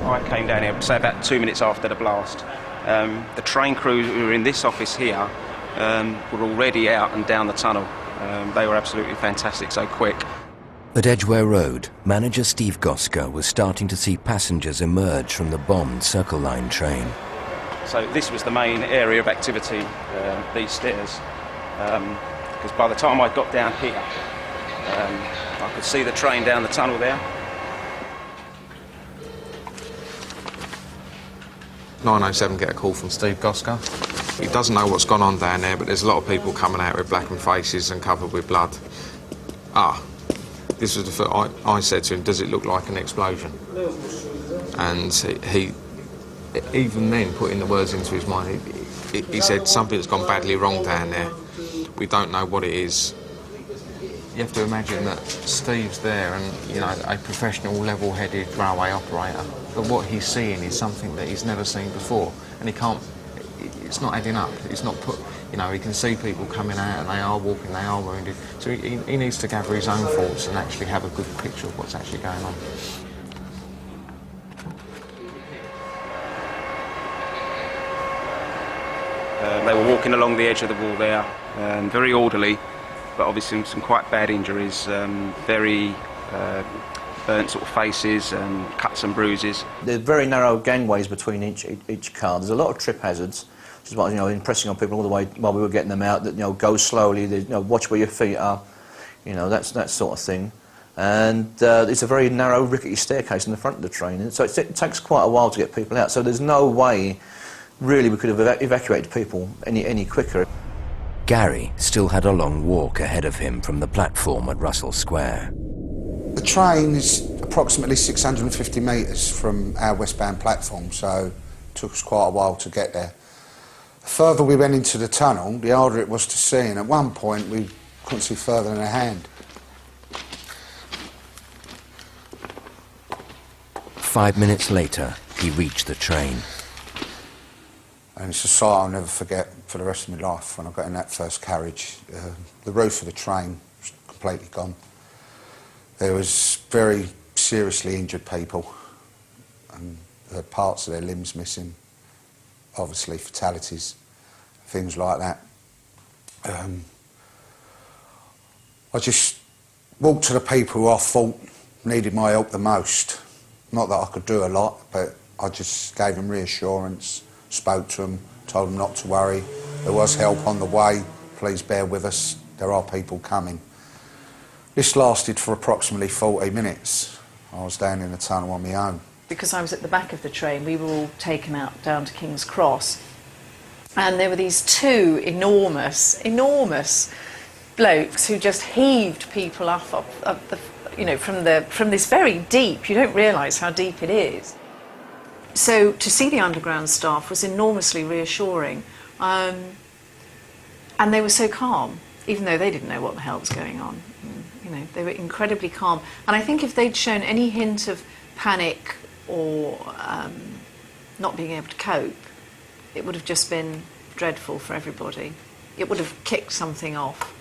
I came down here, say about 2 minutes after the blast. The train crew who were in this office here were already out and down the tunnel. They were absolutely fantastic, so quick. At Edgware Road, manager Steve Gosker was starting to see passengers emerge from the bombed Circle Line train. So this was the main area of activity, these stairs, because by the time I got down here, I could see the train down the tunnel there. 907 get a call from Steve Gosker. He doesn't know what's gone on down there, but there's a lot of people coming out with blackened faces and covered with blood. This was the first I said to him, does it look like an explosion? And he even then, putting the words into his mind, he said, something's gone badly wrong down there. We don't know what it is. You have to imagine that Steve's there and, you know, a professional, level-headed railway operator, but what he's seeing is something that he's never seen before, and he can't, it's not adding up, it's not put, you know, he can see people coming out and they are walking, they are wounded, so he needs to gather his own thoughts and actually have a good picture of what's actually going on. They were walking along the edge of the wall there, very orderly, but obviously some quite bad injuries, very burnt sort of faces and cuts and bruises. There's very narrow gangways between each car. There's a lot of trip hazards, which is what, you know, impressing on people all the way while we were getting them out, that, you know, go slowly, you know, watch where your feet are, you know, that sort of thing. And it's a very narrow, rickety staircase in the front of the train, and so it takes quite a while to get people out, so there's no way really we could have evacuated people any quicker. Gary still had a long walk ahead of him from the platform at Russell Square. The train is approximately 650 metres from our westbound platform, so it took us quite a while to get there. The further we went into the tunnel, the harder it was to see, and at one point we couldn't see further than a hand. 5 minutes later, he reached the train. And it's a sight I'll never forget for the rest of my life when I got in that first carriage. The roof of the train was completely gone. There was very seriously injured people and parts of their limbs missing, obviously fatalities, things like that. I just walked to the people who I thought needed my help the most. Not that I could do a lot, but I just gave them reassurance, spoke to them, told them not to worry. There was help on the way, please bear with us, there are people coming. This lasted for approximately 40 minutes. I was down in the tunnel on my own. Because I was at the back of the train, we were all taken out down to King's Cross, and there were these two enormous blokes who just heaved people up the, you know, from this very deep, you don't realise how deep it is. So to see the underground staff was enormously reassuring, and they were so calm, even though they didn't know what the hell was going on. You know, they were incredibly calm, and I think if they'd shown any hint of panic or not being able to cope, it would have just been dreadful for everybody. It would have kicked something off.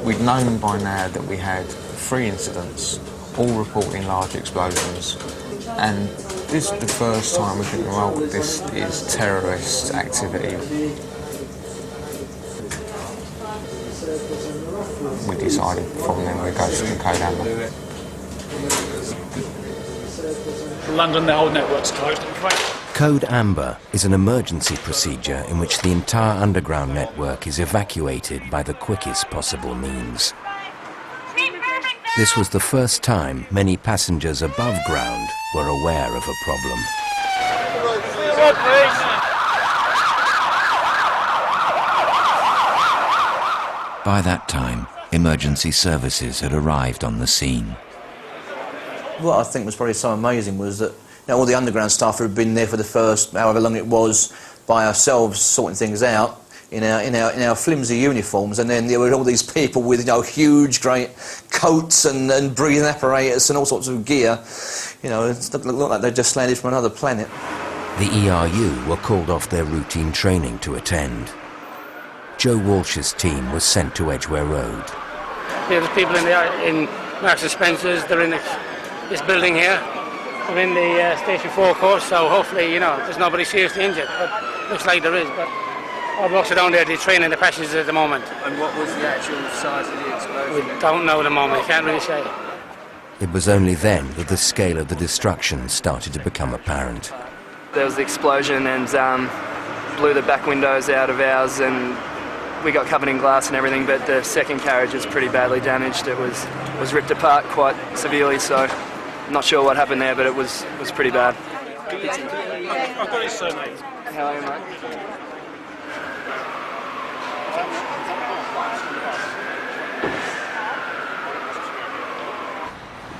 We'd known by now that we had 3 incidents, all reporting large explosions. And this is the first time we think, well, this is terrorist activity. We decided from then we go to Code Amber. London, the whole network's closed, I'm afraid. Code Amber is an emergency procedure in which the entire underground network is evacuated by the quickest possible means. This was the first time many passengers above ground were aware of a problem. By that time, emergency services had arrived on the scene. What I think was probably so amazing was that, you know, all the underground staff who had been there for the first however long it was by ourselves sorting things out in our flimsy uniforms, and then there were all these people with, you know, huge great coats and breathing apparatus and all sorts of gear. You know, it looked like they'd just landed from another planet. The ERU were called off their routine training to attend. Joe Walsh's team was sent to Edgware Road. There's people in Marks and Spencer's, they're in this building here. I'm in the Station 4 course, so hopefully, there's nobody seriously injured. But looks like there is, but all blocks are down there training the passengers at the moment. And what was the actual size of the explosion? We don't know at the moment, I can't really say. It was only then that the scale of the destruction started to become apparent. There was the explosion and blew the back windows out of ours, and we got covered in glass and everything, but the second carriage was pretty badly damaged. It was ripped apart quite severely, so I'm not sure what happened there, but it was pretty bad. I've got his surname. How are you, mate?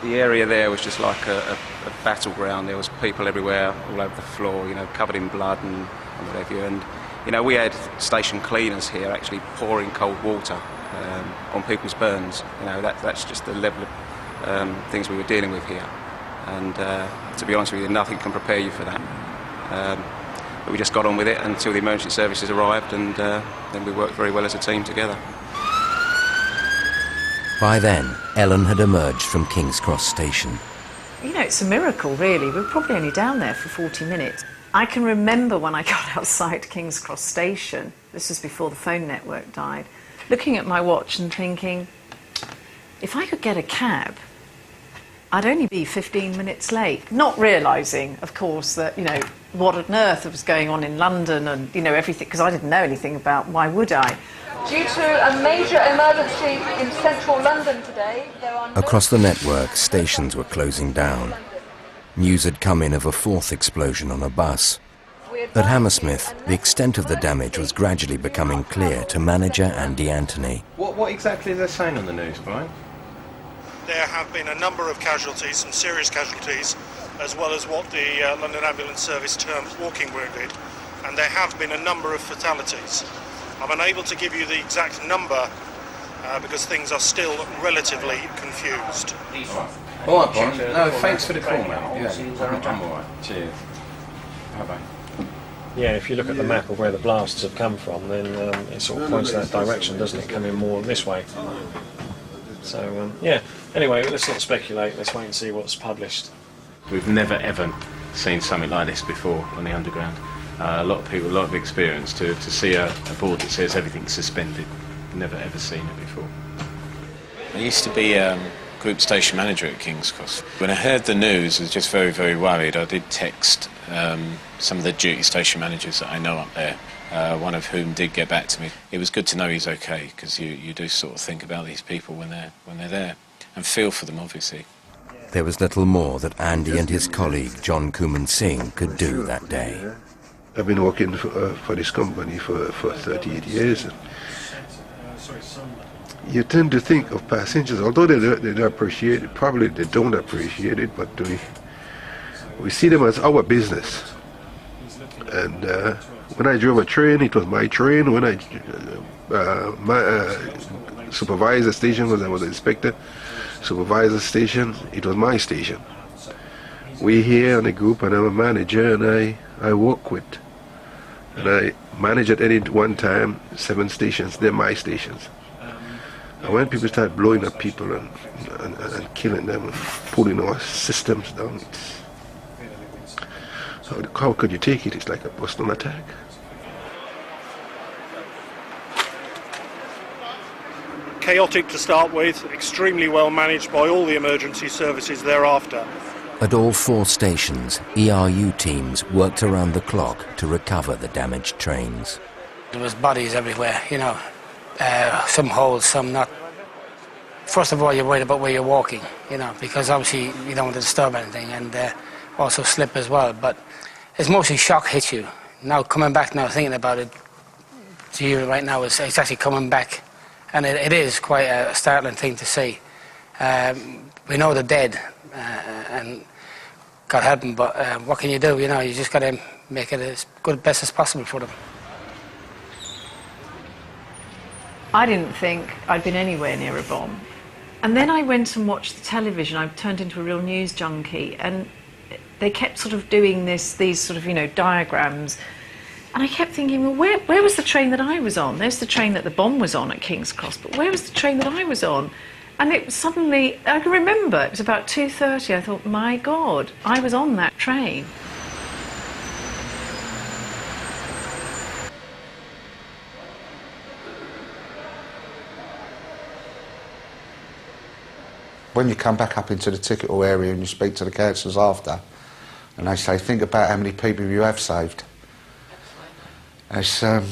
The area there was just like a battleground. There was people everywhere, all over the floor, covered in blood and what have you. And we had station cleaners here actually pouring cold water on people's burns. That's just the level of things we were dealing with here. And to be honest with you, nothing can prepare you for that. But we just got on with it until the emergency services arrived, and then we worked very well as a team together. By then, Ellen had emerged from King's Cross Station. It's a miracle, really. We were probably only down there for 40 minutes. I can remember when I got outside King's Cross Station, this was before the phone network died, looking at my watch and thinking, if I could get a cab, I'd only be 15 minutes late. Not realising, of course, that, what on earth was going on in London and, everything, because I didn't know anything about why would I. Due to a major emergency in central London today, there are no... Across the network, stations were closing down. News had come in of a fourth explosion on a bus. At Hammersmith, the extent of the damage was gradually becoming clear to manager Andy Anthony. What exactly are they saying on the news, Brian? There have been a number of casualties, some serious casualties, as well as what the London Ambulance Service terms walking wounded, and there have been a number of fatalities. I'm unable to give you the exact number because things are still relatively confused. All right, Brian. No, thanks for the call, mate. Yeah, I'm all right. Cheers. Bye-bye. Yeah, if you look at the map of where the blasts have come from, then it sort of points that direction, doesn't it? Coming more this way. So, yeah. Anyway, let's not speculate. Let's wait and see what's published. We've never, ever seen something like this before on the Underground. A lot of people, a lot of experience to see a board that says everything's suspended. Never ever seen it before. I used to be group station manager at King's Cross. When I heard the news, I was just very, very worried. I did text some of the duty station managers that I know up there, one of whom did get back to me. It was good to know he's okay, because you do sort of think about these people when they're there, and feel for them, obviously. There was little more that Andy and his colleague John Kuman Singh could do that day. I've been working for this company for 38 years. You tend to think of passengers, although they don't appreciate it, probably they don't appreciate it, but we see them as our business. And when I drove a train, it was my train. When I supervised a station, when I was an inspector, supervised a station, it was my station. We here in the group, and I'm a manager, and I work with. And I manage at any one time 7 stations. They're my stations. And when people start blowing up people and killing them and pulling our systems down, how could you take it? It's like a personal attack. Chaotic to start with, extremely well managed by all the emergency services thereafter. At all 4 stations, ERU teams worked around the clock to recover the damaged trains. There was bodies everywhere, some holes, some not. First of all, you're worried about where you're walking, because obviously you don't want to disturb anything, and also slip as well. But it's mostly shock hits you. Now coming back now, thinking about it, to you right now, it's actually coming back, and it is quite a startling thing to see. We know they're dead, and God help them, but what can you do? You just got to make it as good, best as possible for them. I didn't think I'd been anywhere near a bomb. And then I went and watched the television. I turned into a real news junkie, and they kept sort of doing these sort of, diagrams. And I kept thinking, well, where was the train that I was on? There's the train that the bomb was on at King's Cross, but where was the train that I was on? And it suddenly, I can remember, it was about 2:30, I thought, my God, I was on that train. When you come back up into the ticket hall area and you speak to the councillors after, and they say, think about how many people you have saved. It's, I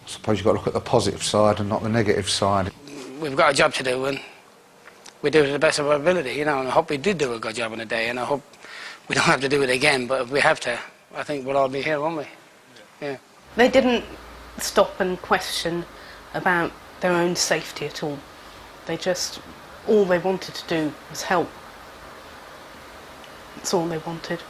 suppose you've got to look at the positive side and not the negative side. We've got a job to do, and we do it to the best of our ability, you know, and I hope we did do a good job on the day, and I hope we don't have to do it again, but if we have to, I think we'll all be here, won't we? Yeah. They didn't stop and question about their own safety at all. They just, all they wanted to do was help. That's all they wanted.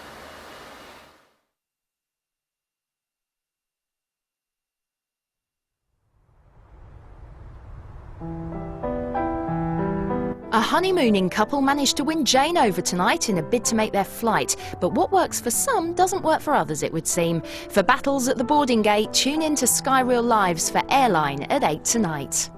A honeymooning couple managed to win Jane over tonight in a bid to make their flight, but what works for some doesn't work for others, it would seem. For battles at the boarding gate, tune in to Sky Real Lives for Airline at 8 tonight.